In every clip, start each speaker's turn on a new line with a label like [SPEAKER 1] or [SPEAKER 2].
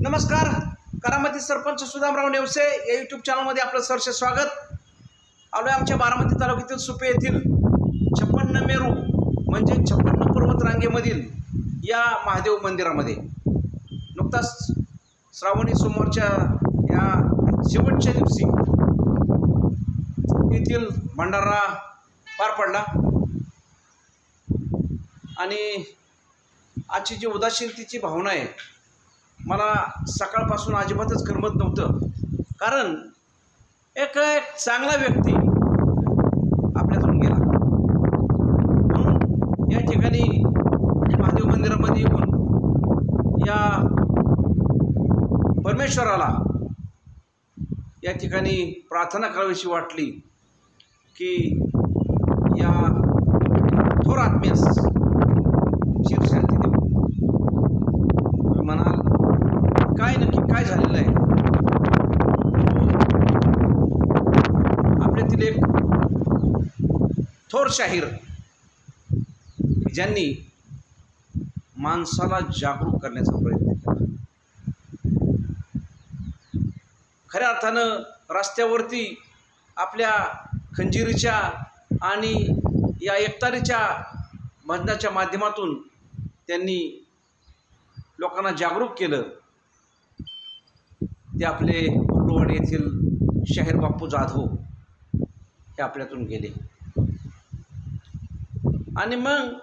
[SPEAKER 1] नमस्कार. करामती सरपंच सुदामराव नेवसे या यूट्यूब चॅनलमध्ये आपलं सहर्ष स्वागत. आलोय आमच्या बारामती तालुक्यातील सुपे येथील 56 मेरू म्हणजे 56 पर्वत रांगेमधील या महादेव मंदिरामध्ये. नुकताच श्रावणी सोमवारच्या या शेवटच्या दिवशी येथील भंडारा पार पडला आणि आजची जी उदासीनतेची भावना आहे मला सकाळपासून अजिबातच करमत नव्हतं. कारण एक चांगला व्यक्ती आपल्यातून गेला. म्हणून या ठिकाणी महादेव मंदिरामध्ये येऊन या परमेश्वराला या ठिकाणी प्रार्थना करावीशी वाटली की या थोर आत्म्यास चिरशांती देऊ. म्हणाल काय नक्की काय झालेलं आहे. आपल्यातील एक थोर शाहीर ज्यांनी माणसाला जागरूक करण्याचा प्रयत्न केला. खऱ्या अर्थानं रस्त्यावरती आपल्या खंजिरीच्या आणि या एकतारीच्या भजनाच्या माध्यमातून त्यांनी लोकांना जागरूक केलं. ते आपले कुर्डुवाडी येथील शाहीर बापू जाधव हे आपल्यातून गेले. आणि मग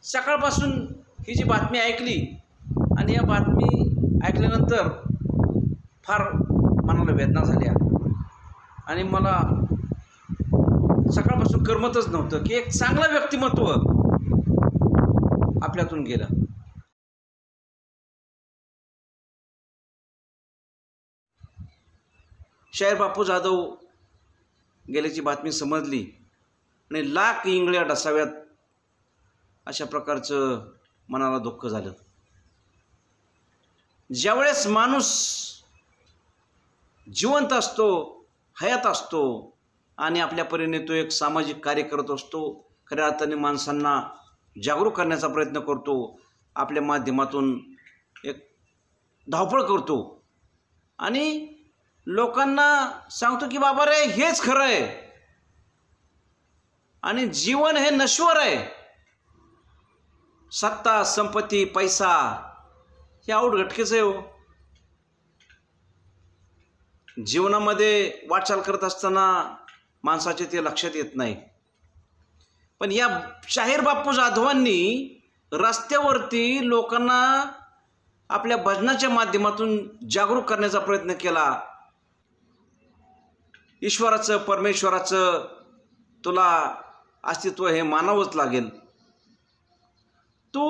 [SPEAKER 1] सकाळपासून ही जी बातमी ऐकली आणि या बातमी ऐकल्यानंतर फार मनाला वेदना झाल्या आणि मला सकाळपासून करमतच नव्हतं की एक चांगलं व्यक्तिमत्व आपल्यातून गेलं. शाहीर बापू जाधव गेल्याची बातमी समजली आणि लाख इंगळ्या डसाव्यात अशा प्रकारचं मनाला दुःख झालं. ज्यावेळेस माणूस जिवंत असतो, हयात असतो आणि आपल्या परीने तो एक सामाजिक कार्य करत असतो, खऱ्या अर्थाने माणसांना जागरूक करण्याचा प्रयत्न करतो, आपल्या माध्यमातून एक धावपळ करतो आणि लोकांना सांगतो की बाबा रे हेच खरं आहे आणि जीवन हे नश्वर आहे. सत्ता, संपत्ती, पैसा हे आउटघटकेच आहे. हो, जीवनामध्ये वाटचाल करत असताना माणसाचे ते लक्षात येत नाही. पण या शाहीर बापू जाधवांनी रस्त्यावरती लोकांना आपल्या भजनाच्या माध्यमातून जागरूक करण्याचा प्रयत्न केला. ईश्वराचं, परमेश्वराचं तुला अस्तित्व हे मानावंच लागेल. तू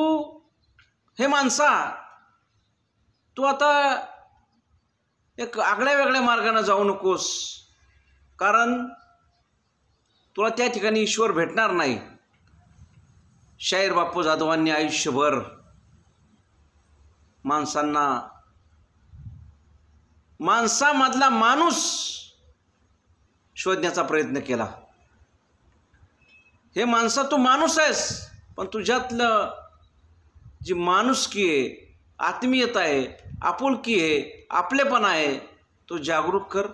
[SPEAKER 1] हे माणसा, तू आता एक आगळ्या वेगळ्या मार्गाने जाऊ नकोस, कारण तुला त्या ठिकाणी ईश्वर भेटणार नाही. शाहीर बापू जाधवांनी आयुष्यभर माणसांना, माणसामधला माणूस शोधण्याचा प्रयत्न केला. हे माणसा तू माणूस आहेस, पण तुझ्यातलं जी माणुसकी आहे, आत्मीयता आहे, आपुलकी आहे, आपलेपणा आहे, तो जागरूक कर.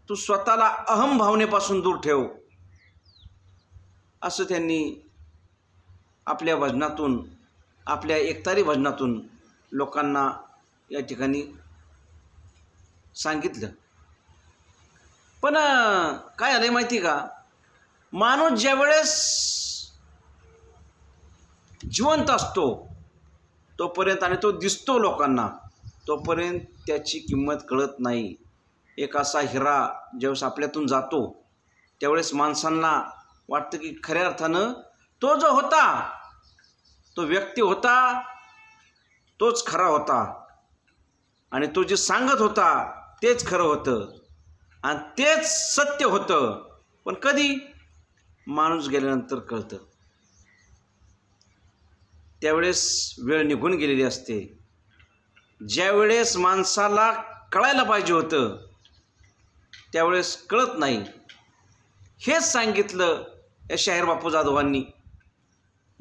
[SPEAKER 1] तू स्वतःला अहम भावनेपासून दूर ठेव, असं त्यांनी आपल्या भजनातून, आपल्या एकतारी भजनातून लोकांना या ठिकाणी सांगितलं. पण काय झालं माहिती का, माणूस ज्यावेळेस जिवंत असतो तोपर्यंत आणि तो दिसतो लोकांना तोपर्यंत त्याची किंमत कळत नाही. एक असा हिरा ज्यावेळेस आपल्यातून जातो त्यावेळेस माणसांना वाटतं की खऱ्या अर्थानं तो जो होता, तो व्यक्ती होता, तोच खरा होता आणि तो जे सांगत होता तेच खरं होतं आणि तेच सत्य होतं. पण कधी माणूस गेल्यानंतर कळतं. त्यावेळेस वेळ निघून गेलेली असते. ज्यावेळेस माणसाला कळायला पाहिजे होतं त्यावेळेस कळत नाही. हेच सांगितलं या शाहीर बापू जाधवांनी.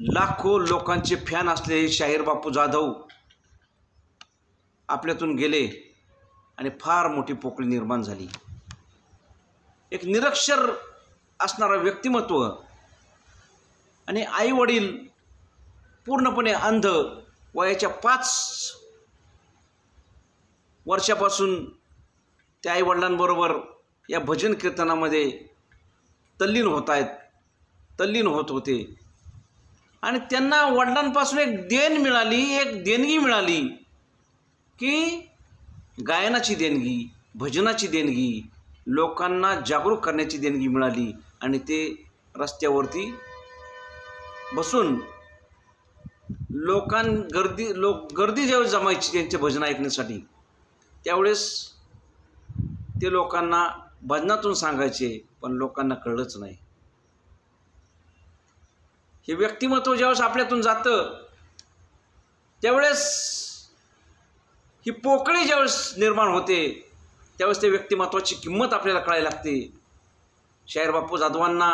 [SPEAKER 1] लाखो लोकांचे फॅन असलेले शाहीर बापू जाधव आपल्यातून गेले आणि फार मोठी पोकळी निर्माण झाली. एक निरक्षर असणारं व्यक्तिमत्व आणि आईवडील पूर्णपणे अंध, वयाच्या 5 वर्षापासून त्या आईवडिलांबरोबर या भजन कीर्तनामध्ये तल्लीन होत होते. आणि त्यांना वडिलांपासून एक देणगी मिळाली की गायनाची देणगी, भजनाची देणगी, लोकांना जागरूक करण्याची देणगी मिळाली. आणि ते रस्त्यावरती बसून गर्दी ज्यावेळेस जमायची त्यांचे भजन ऐकण्यासाठी, त्यावेळेस ते लोकांना भजनातून सांगायचे, पण लोकांना कळलंच नाही. हे व्यक्तिमत्व ज्यावेळेस आपल्यातून जातं त्यावेळेस ही पोकळी ज्यावेळेस निर्माण होते, त्यावेळेस त्या व्यक्तिमत्वाची किंमत आपल्याला कळायला लागते. शाहीर बापू जाधवांना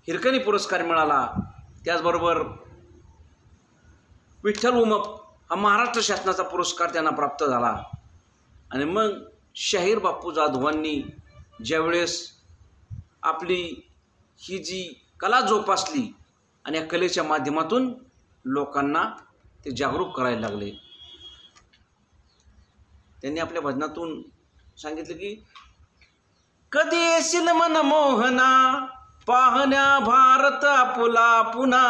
[SPEAKER 1] हिरकणी पुरस्कार मिळाला. त्याचबरोबर विठ्ठल उमप हा महाराष्ट्र शासनाचा पुरस्कार त्यांना प्राप्त झाला. आणि मग शाहीर बापू जाधवांनी ज्यावेळेस आपली ही जी कला जोपासली आणि या कलेच्या माध्यमातून लोकांना ते जागरूक करायला लागले. त्यांनी आपल्या भजनातून सांगितलं की कधी येशील मन मोहना, पाहण्या भारत आपुला पुन्हा,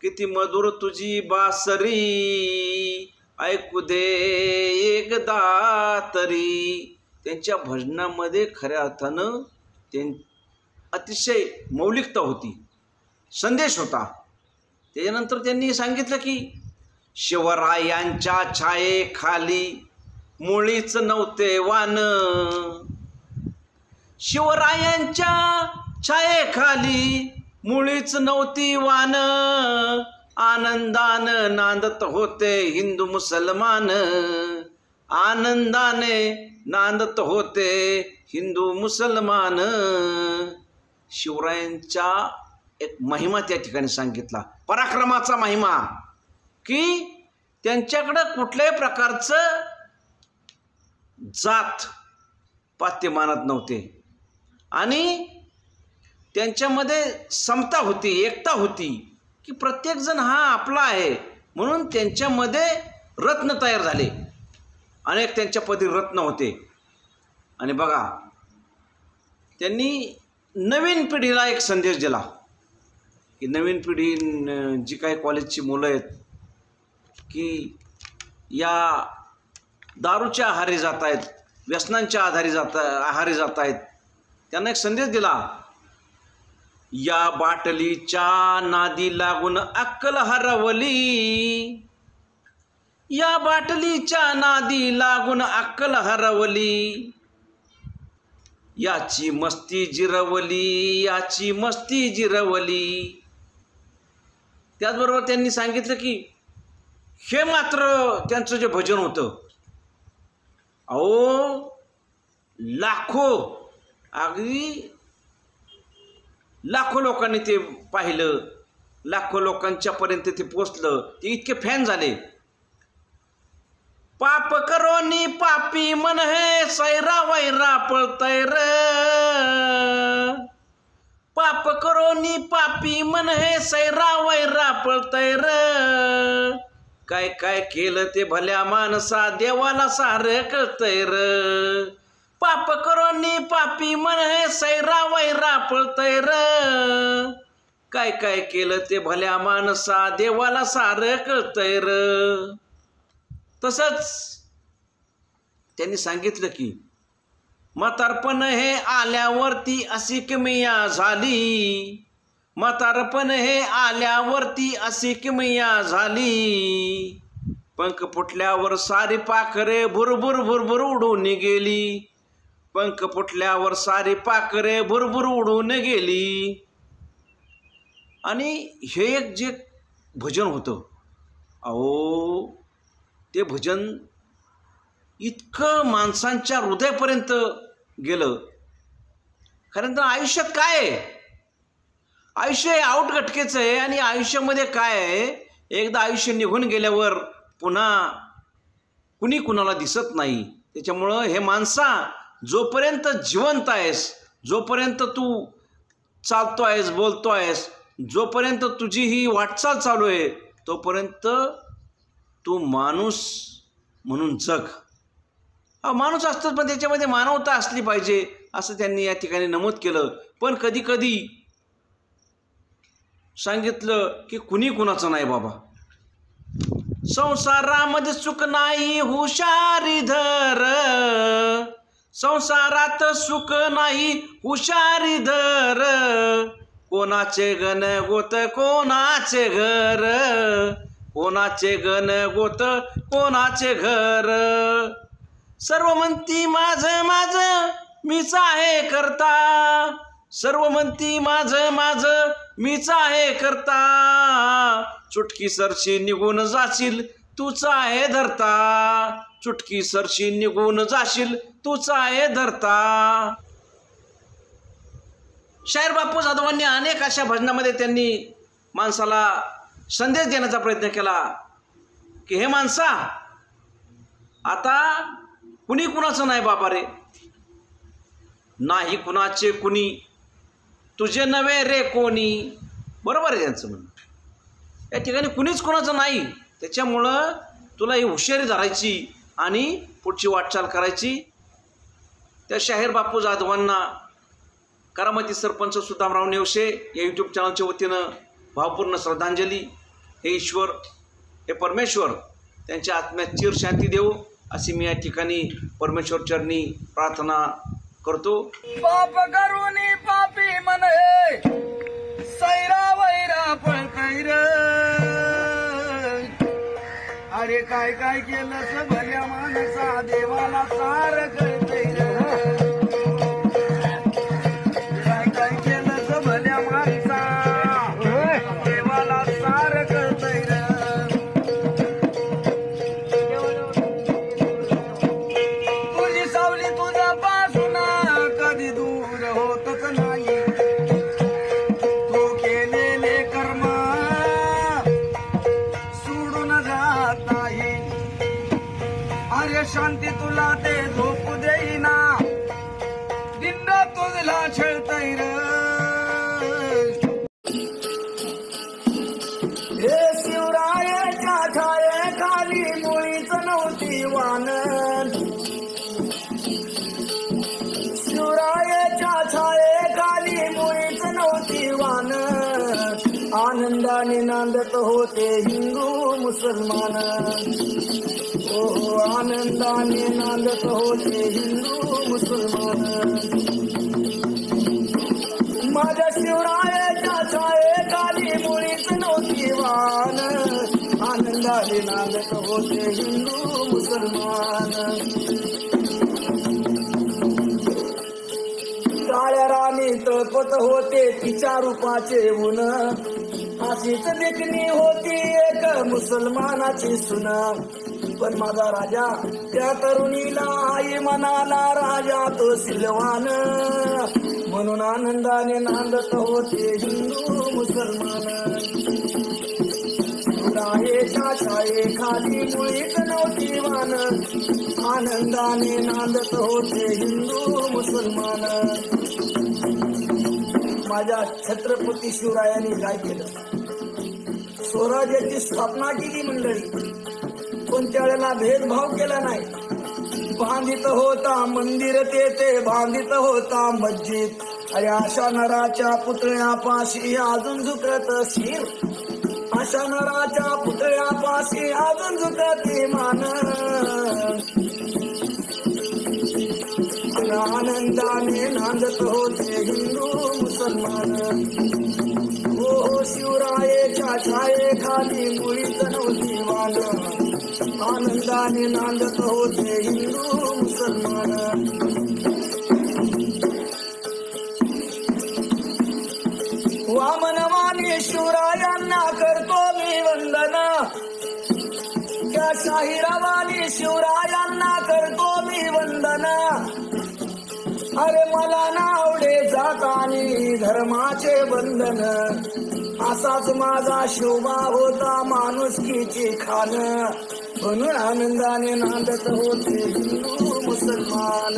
[SPEAKER 1] किती मधुर तुझी बासरी, ऐकू दे एकदा तरी. त्यांच्या भजनामध्ये खऱ्या अर्थानं अतिशय मौलिकता होती, संदेश होता. त्याच्यानंतर त्यांनी सांगितलं की शिवरायांच्या छायेखाली मुळीच नव्हते वान, शिवरायांच्या छायेखाली मुळीच नव्हती वान, आनंदानं नांदत होते हिंदू मुसलमान, आनंदाने नांदत होते हिंदू मुसलमान. शिवरायांच्या एक महिमा त्या ठिकाणी सांगितला, पराक्रमाचा महिमा, की त्यांच्याकडं कुठल्याही प्रकारचं जात पात्य मानत नव्हते आणि त्यांच्यामध्ये समता होती, एकता होती, की प्रत्येकजण हा आपला आहे. म्हणून त्यांच्यामध्ये रत्न तयार झाले, अनेक त्यांच्यापदी रत्न होते. आणि बघा, त्यांनी नवीन पिढीला एक संदेश दिला की नवीन पिढी जी काही कॉलेजची मुलं आहेत की या दारूच्या आहारी जात आहेत, व्यसनांच्या आहारी जात आहेत, त्यांना एक संदेश दिला, या बाटलीच्या नादी लागून अक्कल हरवली, या बाटलीच्या नादी लागून अक्कल हरवली, याची मस्ती जिरवली, याची मस्ती जिरवली. त्याचबरोबर त्यांनी सांगितलं की हे मात्र त्यांचं जे भजन होतं, अहो अगदी लाखो लोकांनी ते पाहिलं, लाखो लोकांच्यापर्यंत ते पोचलं, ते इतके फॅन झाले. पाप करोनी पापी मन हे सैरा वैरा पळतय र, पाप करोनी पापी मन हे सैरा वैरा पळतय र, काय काय केलं ते भल्या माणसा देवाला सारं कळतय र, पाप करोनी पापी मन हे सैरा वैरा पळतय र, काय काय केलं ते भल्या माणसा देवाला सारं कळतय र. तसंच त्यांनी सांगितलं की म्हातारपण हे आल्यावरती अशी किमया झाली, म्हातारपण हे आल्यावरती अशी किमया झाली, पंख फुटल्यावर सारी पाखरे भुरभुर भुरभुर उडून गेली, पंख फुटल्यावर सारी पाखरे भुरभुर उडून गेली. आणि हे एक जे भजन होतं, अहो ते भजन इतकं माणसांच्या हृदयापर्यंत गेलं. खरं तर आयुष्यात काय आहे, आयुष्य हे आउटगटकेचं आहे. आणि आयुष्यामध्ये काय आहे, एकदा आयुष्य निघून गेल्यावर पुन्हा कुणी कुणाला दिसत नाही. त्याच्यामुळं हे माणसा, जोपर्यंत जिवंत आहेस, जोपर्यंत तू चालतो आहेस, बोलतो आहेस, जोपर्यंत तुझी ही वाटचाल चालू आहे, तोपर्यंत तू माणूस म्हणून जग. हा माणूस असतोच, पण त्याच्यामध्ये मानवता असली पाहिजे असं त्यांनी या ठिकाणी नमूद केलं. पण कधी कधी सांगितलं की कुणी कुणाचं नाही बाबा. संसारामध्ये सुख नाही हुशारी धर, संसारात सुख नाही हुशारी धर, कोणाचे गण गोत कोणाचे घर, कोणाचे गण गोत कोणाचे घर. सर्व म्हणती माझं माझं मीच आहे करता, सर्व म्हणती माझं माझं मीच आहे करता, चुटकी सरशी निघून जाशील तूच आहे धरता, चुटकी सरशी निघून जाशील तूच आहे धरता. शाहीर बापू जाधवांनी अनेक अशा भजनामध्ये त्यांनी माणसाला संदेश देण्याचा प्रयत्न केला की हे माणसा, आता कुणी कुणाचं नाही बाबा रे, नाही कुणाचे कुणी, तुझे नव्हे रे कोणी. बरोबर आहे त्यांचं म्हणणं. या ठिकाणी कुणीच कुणाचं नाही. त्याच्यामुळं तुला ही हुशारी धरायची आणि पुढची वाटचाल करायची. त्या शाहीर बापू जाधवांना करामती सरपंच सुदामराव नेवसे या यूट्यूब चॅनलच्या वतीनं भावपूर्ण श्रद्धांजली. हे ईश्वर, हे परमेश्वर त्यांच्या आत्म्यात चिर शांती देव अशी मी या ठिकाणी परमेश्वर चरणी प्रार्थना करतो.
[SPEAKER 2] पाप करूनी पापी म्हणे सैरा वैरा पळतैर, अरे काय काय केलं भल्या माणसा देवाला सार कळतैर, काय काय केलं भल्या माणसा देवाला सार कळतैर. तुझी सावली तुझा पासून कधी दूर होतच नाही, तू केलेले कर्म सोडून जात नाही. अरे शांती तुला ते झोपू देईना, दिंड तुझला छळतैर. हे शिवरायाच्या छायेखाली मुळीच नव्हती वानन, शिवरायाच्या छायेखाली मुळीच नव्हती वान, आनंदाने नांदत होते हिंदू मुसलमान. हो आनंदाने नांदत होते हिंदू मुसलमान. माझ्या शिवरायाच्या छायेखाली मुळीच नव्हती वान, आनंदाने नांदत होते हिंदू मुसलमान. काळ्या राणी तळपत होते तिच्या रूपाचे ऊन, अशीच देखणी होती एक मुसलमानाची सुन. पण माझा राजा त्या तरुणीला आई म्हणाला राजा तो सिलवान, म्हणून आनंदाने नांदत होते हिंदू मुसलमान. राहेच्या छायेखाली मुळीच नव्हती वान, आनंदाने नांदत होते हिंदू मुसलमान. माझ्या छत्रपती शिवरायांनी काय केलं? स्वराज्याची स्थापना केली मंडळी. कोणत्या वेळेला भेदभाव केला नाही. बांधित होता मंदिर ते बांधित होता मस्जिद. अरे अशा नराच्या पुतळ्यापाशी अजून झुकत शिर, अशा नराच्या पुतळ्यापाशी अजून झुकते मान. आनंदाने नांदत होते हिंदू मुसलमान. हो शिवरायाच्या छायेखाली मुळीच नव्हती वान, आनंदाने नांदत होते हिंदू मुसलमान. वामनवाणी शिवरायांना करतो मी वंदन, त्या शाहिरावाणी शिवरायांना करतो मी वंदन. अरे मला ना आवडे जातानी धर्माचे बंधन, असाच माझा शोभा होता माणुसकीची खान. म्हणून आनंदाने नांदत होते हिंदू मुसलमान.